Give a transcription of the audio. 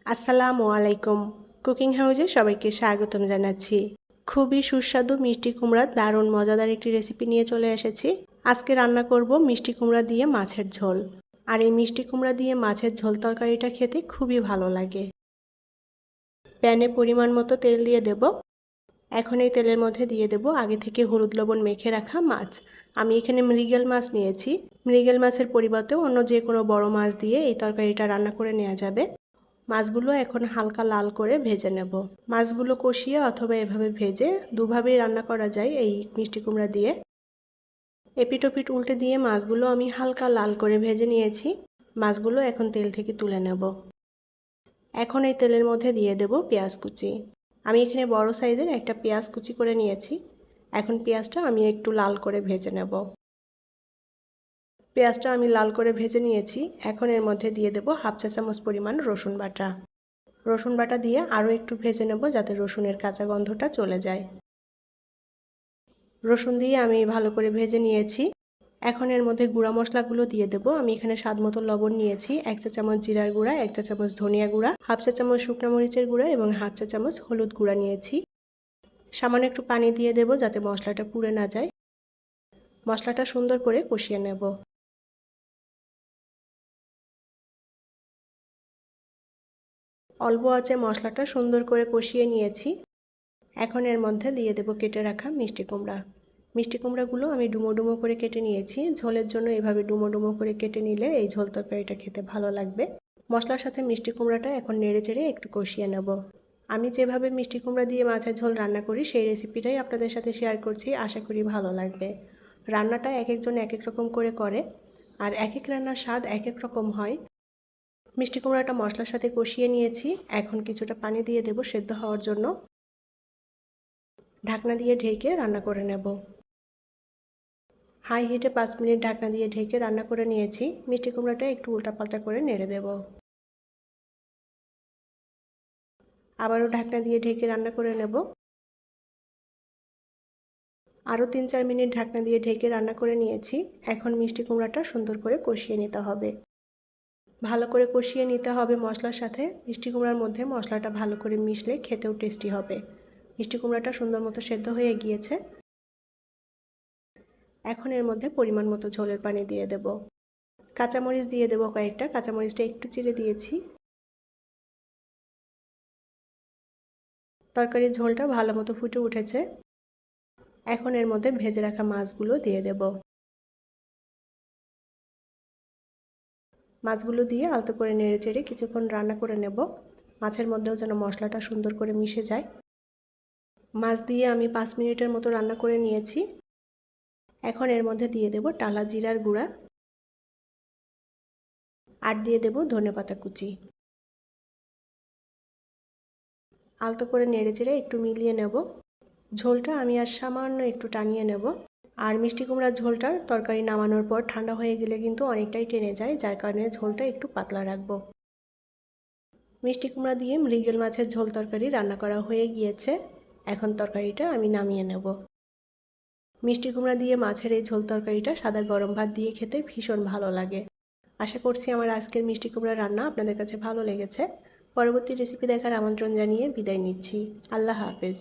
আসসালামু আলাইকুম। কুকিং হাউসে সবাইকে স্বাগতম জানাচ্ছি। খুবই সুস্বাদু মিষ্টি কুমড়ার দারুণ মজাদার একটি রেসিপি নিয়ে চলে এসেছি। আজকে রান্না করব মিষ্টি কুমড়া দিয়ে মাছের ঝোল। আর এই মিষ্টি কুমড়া দিয়ে মাছের ঝোল তরকারিটা খেতে খুবই ভালো লাগে। প্যানে পরিমাণ মতো তেল দিয়ে দেব। এখন এই তেলের মধ্যে দিয়ে দেব আগে থেকে হলুদ লবণ মেখে রাখা মাছ। আমি এখানে মৃগেল মাছ নিয়েছি। মৃগেল মাছের পরিবর্তে অন্য যে কোনো বড় মাছ দিয়ে এই তরকারিটা রান্না করে নেওয়া যাবে। মাছগুলো এখন হালকা লাল করে ভেজে নেব। মাছগুলো কষিয়ে অথবা এভাবে ভেজে দুভাবেই রান্না করা যায় এই মিষ্টি কুমড়া দিয়ে। এপিট ওপিট উল্টে দিয়ে মাছগুলো আমি হালকা লাল করে ভেজে নিয়েছি। মাছগুলো এখন তেল থেকে তুলে নেব। এখন এই তেলের মধ্যে দিয়ে দেব পেঁয়াজ কুচি। আমি এখানে বড় সাইজের একটা পেঁয়াজ কুচি করে নিয়েছি। এখন পেঁয়াজটা আমি একটু লাল করে ভেজে নেব। পেঁয়াজটা আমি লাল করে ভেজে নিয়েছি। এখন এর মধ্যে দিয়ে দেব হাফ চা চামচ পরিমাণ রসুন বাটা। রসুন বাটা দিয়ে আরও একটু ভেজে নেব যাতে রসুনের কাঁচা গন্ধটা চলে যায়। রসুন দিয়ে আমি ভালো করে ভেজে নিয়েছি। এখন এর মধ্যে গুঁড়া মশলাগুলো দিয়ে দেব। আমি এখানে স্বাদ মতো লবণ নিয়েছি, 1 চা চামচ জিরার গুঁড়া, 1 চা চামচ ধনিয়া গুঁড়া, হাফ চা চামচ শুকনো মরিচের গুঁড়া এবং হাফ চা চামচ হলুদ গুঁড়া নিয়েছি। সামান্য একটু পানি দিয়ে দেব যাতে মশলাটা পুড়ে না যায়। মশলাটা সুন্দর করে কষিয়ে নেব। অল্প আঁচে মশলাটা সুন্দর করে কষিয়ে নিয়েছি। এখন এর মধ্যে দিয়ে দেব কেটে রাখা মিষ্টি কুমড়া। মিষ্টি কুমড়াগুলো আমি ডুমো ডুমো করে কেটে নিয়েছি। ঝোলের জন্য এভাবে ডুমো ডুমো করে কেটে নিলে এই ঝোল তরকারিটা খেতে ভালো লাগবে। মশলার সাথে মিষ্টি কুমড়াটা এখন নেড়ে চেড়ে একটু কষিয়ে নেব। আমি যেভাবে মিষ্টি কুমড়া দিয়ে মাছের ঝোল রান্না করি সেই রেসিপিটাই আপনাদের সাথে শেয়ার করছি। আশা করি ভালো লাগবে। রান্নাটা এক একজন এক এক রকম করে আর এক এক রান্নার স্বাদ এক এক রকম হয়। মিষ্টি কুমড়াটা মশলার সাথে কষিয়ে নিয়েছি। এখন কিছুটা পানি দিয়ে দেব সেদ্ধ হওয়ার জন্য। ঢাকনা দিয়ে ঢেকে রান্না করে নেব। হাই হিটে 5 মিনিট ঢাকনা দিয়ে ঢেকে রান্না করে নিয়েছি। মিষ্টি কুমড়াটা একটু উল্টাপাল্টা করে নেড়ে দেব। আবারও ঢাকনা দিয়ে ঢেকে রান্না করে নেব। আরও 3-4 মিনিট ঢাকনা দিয়ে ঢেকে রান্না করে নিয়েছি। এখন মিষ্টি কুমড়াটা সুন্দর করে কষিয়ে নিতে হবে। ভালো করে কষিয়ে নিতে হবে মশলার সাথে। মিষ্টি কুমড়ার মধ্যে মশলাটা ভালো করে মিশলে খেতেও টেস্টি হবে। মিষ্টি কুমড়াটা সুন্দর মতো সেদ্ধ হয়ে গিয়েছে। এখন এর মধ্যে পরিমাণ মতো ঝোলের পানি দিয়ে দেব। কাঁচামরিচ দিয়ে দেব কয়েকটা। কাঁচামরিচটা একটু চিড়ে দিয়েছি। তরকারির ঝোলটা ভালো মতো ফুটে উঠেছে। এখন এর মধ্যে ভেজে রাখা মাছগুলো দিয়ে দেব। মাছগুলো দিয়ে আলতো করে নেড়ে চেড়ে কিছুক্ষণ রান্না করে নেব। মাছের মধ্যেও যেন মশলাটা সুন্দর করে মিশে যায়। মাছ দিয়ে আমি 5 মিনিটের মতো রান্না করে নিয়েছি। এখন এর মধ্যে দিয়ে দেব টালা জিরার গুঁড়া আর দিয়ে দেব ধনেপাতা কুচি। আলতো করে নেড়ে চেড়ে একটু মিলিয়ে নেব। ঝোলটা আমি আর সামান্য একটু টানিয়ে নেব। আর মিষ্টি কুমড়ার ঝোলটার তরকারি নামানোর পর ঠান্ডা হয়ে গেলে কিন্তু অনেকটাই টেনে যায়, যার কারণে ঝোলটা একটু পাতলা রাখবো। মিষ্টি কুমড়া দিয়ে মৃগেল মাছের ঝোল তরকারি রান্না করা হয়ে গিয়েছে। এখন তরকারিটা আমি নামিয়ে নেব। মিষ্টি কুমড়া দিয়ে মাছের এই ঝোল তরকারিটা সাদা গরম ভাত দিয়ে খেতে ভীষণ ভালো লাগে। আশা করছি আমার আজকের মিষ্টি কুমড়া রান্না আপনাদের কাছে ভালো লেগেছে। পরবর্তী রেসিপি দেখার আমন্ত্রণ জানিয়ে বিদায় নিচ্ছি। আল্লাহ হাফেজ।